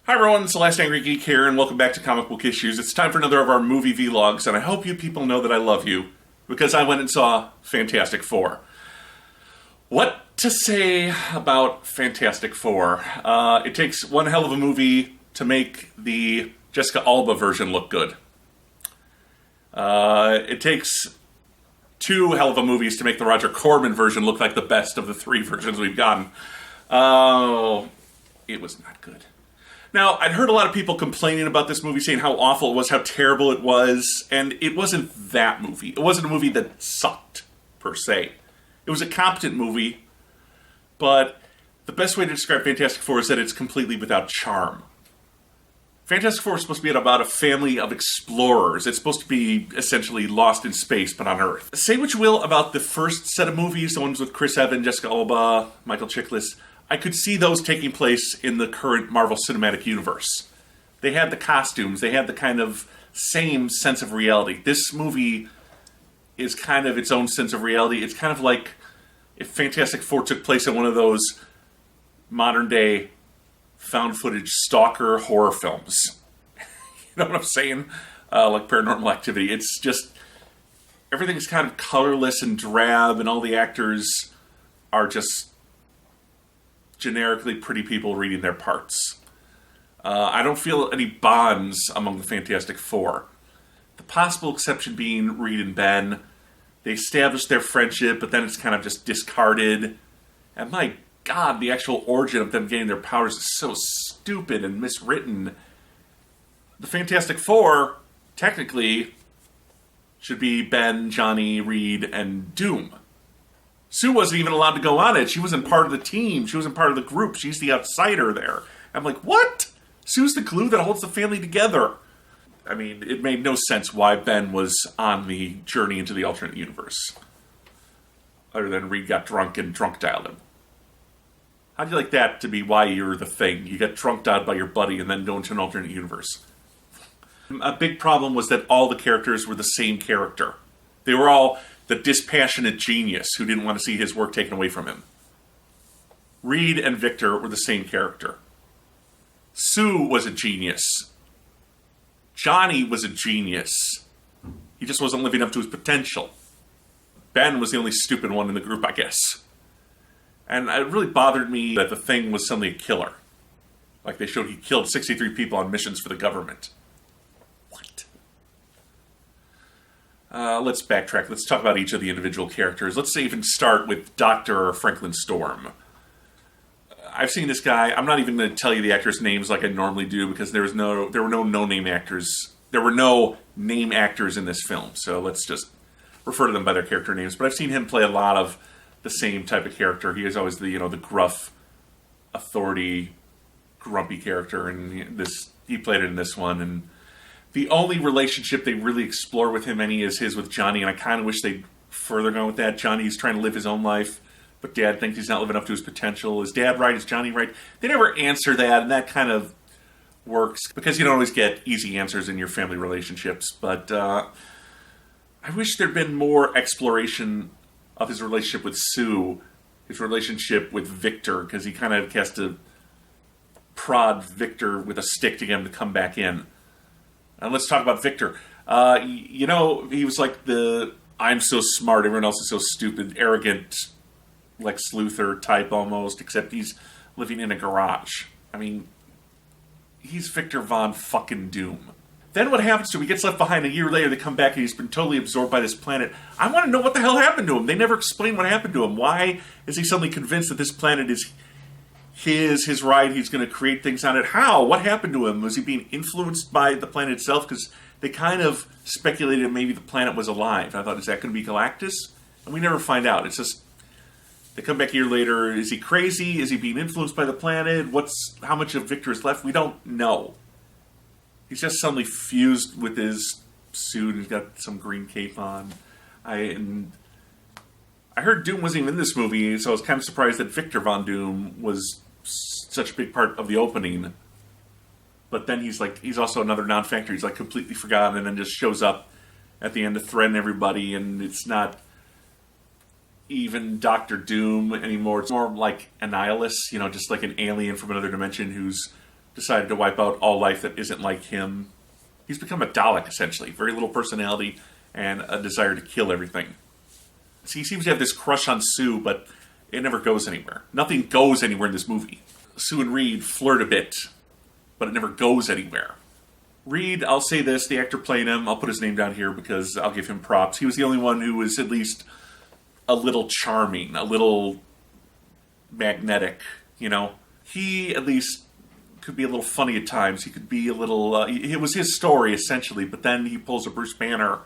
Hi everyone, it's the Last Angry Geek here, and welcome back to Comic Book Issues. It's time for another of our movie vlogs, and I hope you people know that I love you, because I went and saw Fantastic Four. What to say about Fantastic Four? It takes one hell of a movie to make the Jessica Alba version look good. It takes two hell of a movies to make the Roger Corman version look like the best of the three versions we've gotten. It was not good. Now, I'd heard a lot of people complaining about this movie, saying how awful it was, how terrible it was, and it wasn't that movie. It wasn't a movie that sucked, per se. It was a competent movie, but the best way to describe Fantastic Four is that it's completely without charm. Fantastic Four is supposed to be about a family of explorers. It's supposed to be essentially lost in space, but on Earth. Say what you will about the first set of movies, the ones with Chris Evans, Jessica Alba, Michael Chiklis. I could see those taking place in the current Marvel Cinematic Universe. They had the costumes, they had the kind of same sense of reality. This movie is kind of its own sense of reality. It's kind of like if Fantastic Four took place in one of those modern-day found-footage stalker horror films. You know what I'm saying? Like Paranormal Activity. It's just, everything's kind of colorless and drab, and all the actors are just generically pretty people reading their parts. I don't feel any bonds among the Fantastic Four. The possible exception being Reed and Ben. They established their friendship, but then it's kind of just discarded. And my God, the actual origin of them getting their powers is so stupid and miswritten. The Fantastic Four, technically, should be Ben, Johnny, Reed, and Doom. Sue wasn't even allowed to go on it. She wasn't part of the team. She wasn't part of the group. She's the outsider there. I'm like, what? Sue's the glue that holds the family together. I mean, it made no sense why Ben was on the journey into the alternate universe. Other than Reed got drunk and drunk dialed him. How'd you like that to be why you're the Thing? You get drunk dialed by your buddy and then go into an alternate universe. A big problem was that all the characters were the same character. They were all the dispassionate genius who didn't want to see his work taken away from him. Reed and Victor were the same character. Sue was a genius. Johnny was a genius. He just wasn't living up to his potential. Ben was the only stupid one in the group, I guess. And it really bothered me that the Thing was suddenly a killer. Like they showed he killed 63 people on missions for the government. What? Let's backtrack. Let's talk about each of the individual characters. Let's even start with Dr. Franklin Storm. I've seen this guy. I'm not even going to tell you the actors' names like I normally do because there were no no-name actors. There were no name actors in this film, so let's just refer to them by their character names. But I've seen him play a lot of the same type of character. He is always the the gruff, authority, grumpy character, and he played it in this one. And the only relationship they really explore with him is his with Johnny, and I kind of wish they'd further gone with that. Johnny's trying to live his own life, but Dad thinks he's not living up to his potential. Is Dad right? Is Johnny right? They never answer that, and that kind of works, because you don't always get easy answers in your family relationships, but I wish there'd been more exploration of his relationship with Sue, his relationship with Victor, because he kind of has to prod Victor with a stick to get him to come back in. And let's talk about Victor. He was like the I'm so smart, everyone else is so stupid, arrogant Lex Luthor type almost, except he's living in a garage. I mean, he's Victor Von fucking Doom. Then what happens to him? He gets left behind a year later, they come back and he's been totally absorbed by this planet. I want to know what the hell happened to him. They never explain what happened to him. Why is he suddenly convinced that this planet is his ride, he's going to create things on it? How? What happened to him? Was he being influenced by the planet itself? Because they kind of speculated maybe the planet was alive. I thought, is that going to be Galactus? And we never find out. It's just, they come back a year later. Is he crazy? Is he being influenced by the planet? How much of Victor is left? We don't know. He's just suddenly fused with his suit. He's got some green cape on. I heard Doom wasn't even in this movie, so I was kind of surprised that Victor Von Doom was such a big part of the opening. But then he's also another non-factor. He's like completely forgotten and then just shows up at the end to threaten everybody, and it's not even Doctor Doom anymore. It's more like Annihilus, just like an alien from another dimension who's decided to wipe out all life that isn't like him. He's become a Dalek, essentially. Very little personality and a desire to kill everything. So he seems to have this crush on Sue, but it never goes anywhere. Nothing goes anywhere in this movie. Sue and Reed flirt a bit, but it never goes anywhere. Reed, I'll say this, the actor playing him, I'll put his name down here because I'll give him props. He was the only one who was at least a little charming, a little magnetic, you know. He, at least, could be a little funny at times. He could be a little... it was his story, essentially, but then he pulls a Bruce Banner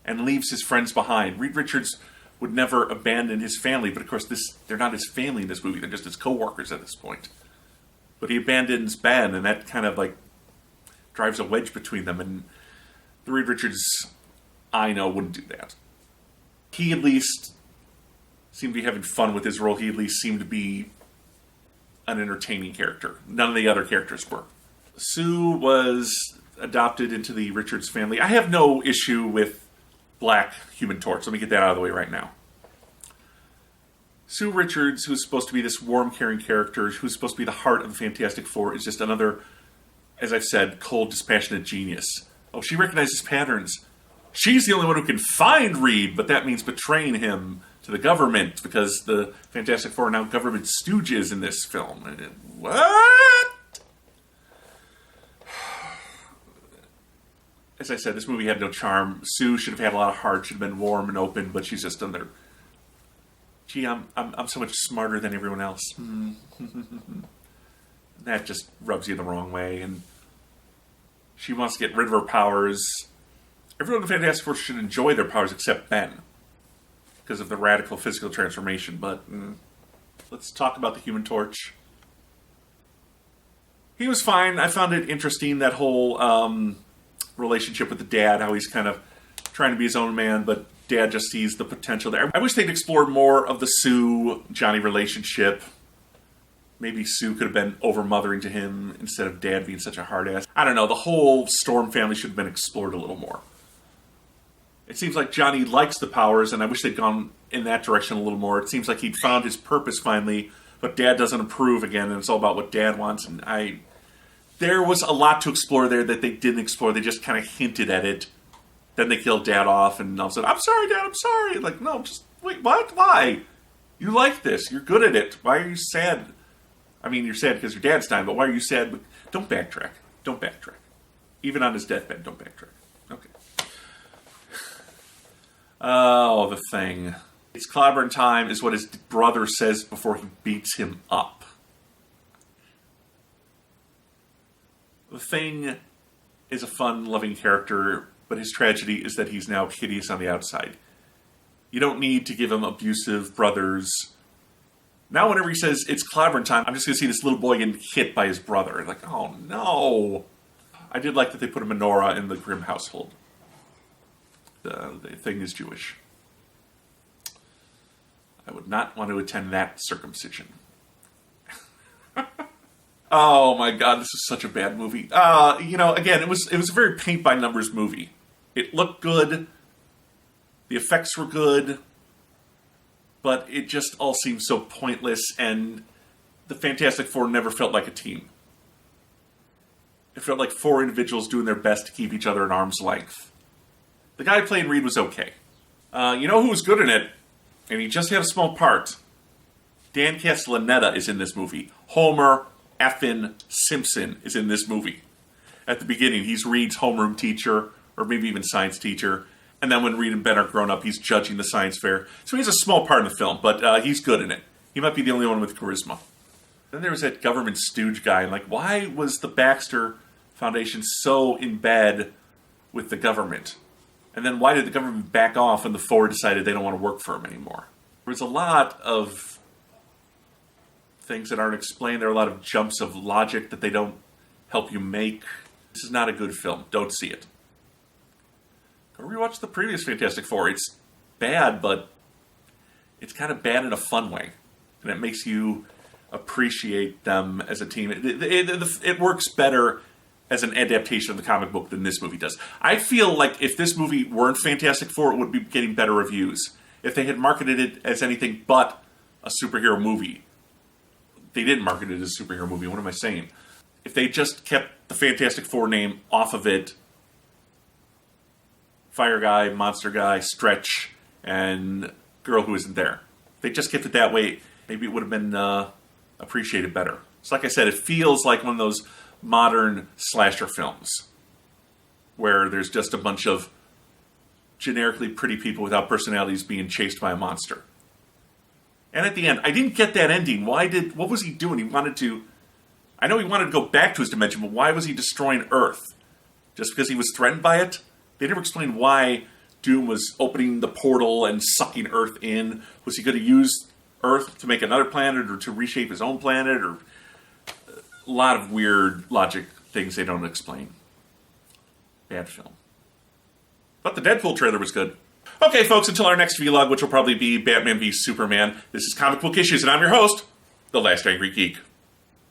and leaves his friends behind. Reed Richards would never abandon his family, but of course they're not his family in this movie, they're just his co-workers at this point. But he abandons Ben, and that kind of, like, drives a wedge between them, and the Reed Richards I know wouldn't do that. He at least seemed to be having fun with his role. He at least seemed to be an entertaining character. None of the other characters were. Sue was adopted into the Richards family. I have no issue with Black Human Torch. Let me get that out of the way right now. Sue Richards, who's supposed to be this warm, caring character, who's supposed to be the heart of the Fantastic Four, is just another, as I've said, cold, dispassionate genius. Oh, she recognizes patterns. She's the only one who can find Reed, but that means betraying him to the government, because the Fantastic Four are now government stooges in this film. What? As I said, this movie had no charm. Sue should have had a lot of heart, should have been warm and open, but she's just done there. Gee, I'm so much smarter than everyone else. That just rubs you the wrong way, and she wants to get rid of her powers. Everyone in the Fantastic Four should enjoy their powers except Ben, because of the radical physical transformation, but let's talk about the Human Torch. He was fine. I found it interesting, that whole relationship with the dad, how he's kind of trying to be his own man, but Dad just sees the potential there. I wish they'd explored more of the Sue-Johnny relationship. Maybe Sue could have been over-mothering to him instead of Dad being such a hard-ass. I don't know, the whole Storm family should have been explored a little more. It seems like Johnny likes the powers, and I wish they'd gone in that direction a little more. It seems like he'd found his purpose finally, but Dad doesn't approve again, and it's all about what Dad wants, and there was a lot to explore there that they didn't explore. They just kind of hinted at it. Then they killed Dad off, and all of a sudden, I'm sorry, Dad, I'm sorry. Like, no, just, wait, what? Why? You like this. You're good at it. Why are you sad? I mean, you're sad because your dad's dying, but why are you sad? Don't backtrack. Don't backtrack. Even on his deathbed, don't backtrack. Okay. Oh, the Thing. It's clobbering time is what his brother says before he beats him up. The Thing is a fun, loving character, but his tragedy is that he's now hideous on the outside. You don't need to give him abusive brothers. Now whenever he says, it's clobbering time, I'm just going to see this little boy getting hit by his brother. Like, oh no. I did like that they put a menorah in the Grimm household. The Thing is Jewish. I would not want to attend that circumcision. Oh my god, this is such a bad movie. Again, it was a very paint-by-numbers movie. It looked good. The effects were good. But it just all seemed so pointless, and the Fantastic Four never felt like a team. It felt like four individuals doing their best to keep each other at arm's length. The guy playing Reed was okay. You know who was good in it? And he just had a small part. Dan Castellaneta is in this movie. Homer effin' Simpson is in this movie. At the beginning, he's Reed's homeroom teacher, or maybe even science teacher. And then when Reed and Ben are grown up, he's judging the science fair. So he has a small part in the film, but he's good in it. He might be the only one with charisma. Then there was that government stooge guy, and why was the Baxter Foundation so in bed with the government? And then why did the government back off when the Four decided they don't want to work for him anymore? There was a lot of things that aren't explained. There are a lot of jumps of logic that they don't help you make. This is not a good film. Don't see it. Go rewatch the previous Fantastic Four. It's bad, but it's kind of bad in a fun way. And it makes you appreciate them as a team. It works better as an adaptation of the comic book than this movie does. I feel like if this movie weren't Fantastic Four, it would be getting better reviews. If they had marketed it as anything but a superhero movie. They didn't market it as a superhero movie. What am I saying? if they just kept the Fantastic Four name off of it, Fire Guy, Monster Guy, Stretch, and Girl Who Isn't There. If they just kept it that way, maybe it would have been appreciated better. So like I said, it feels like one of those modern slasher films where there's just a bunch of generically pretty people without personalities being chased by a monster. And at the end, I didn't get that ending. What was he doing? I know he wanted to go back to his dimension, but why was he destroying Earth? Just because he was threatened by it? They never explained why Doom was opening the portal and sucking Earth in. Was he going to use Earth to make another planet or to reshape his own planet? Or a lot of weird logic things they don't explain. Bad film. But the Deadpool trailer was good. Okay, folks, until our next vlog, which will probably be Batman v Superman, this is Comic Book Issues, and I'm your host, the Last Angry Geek.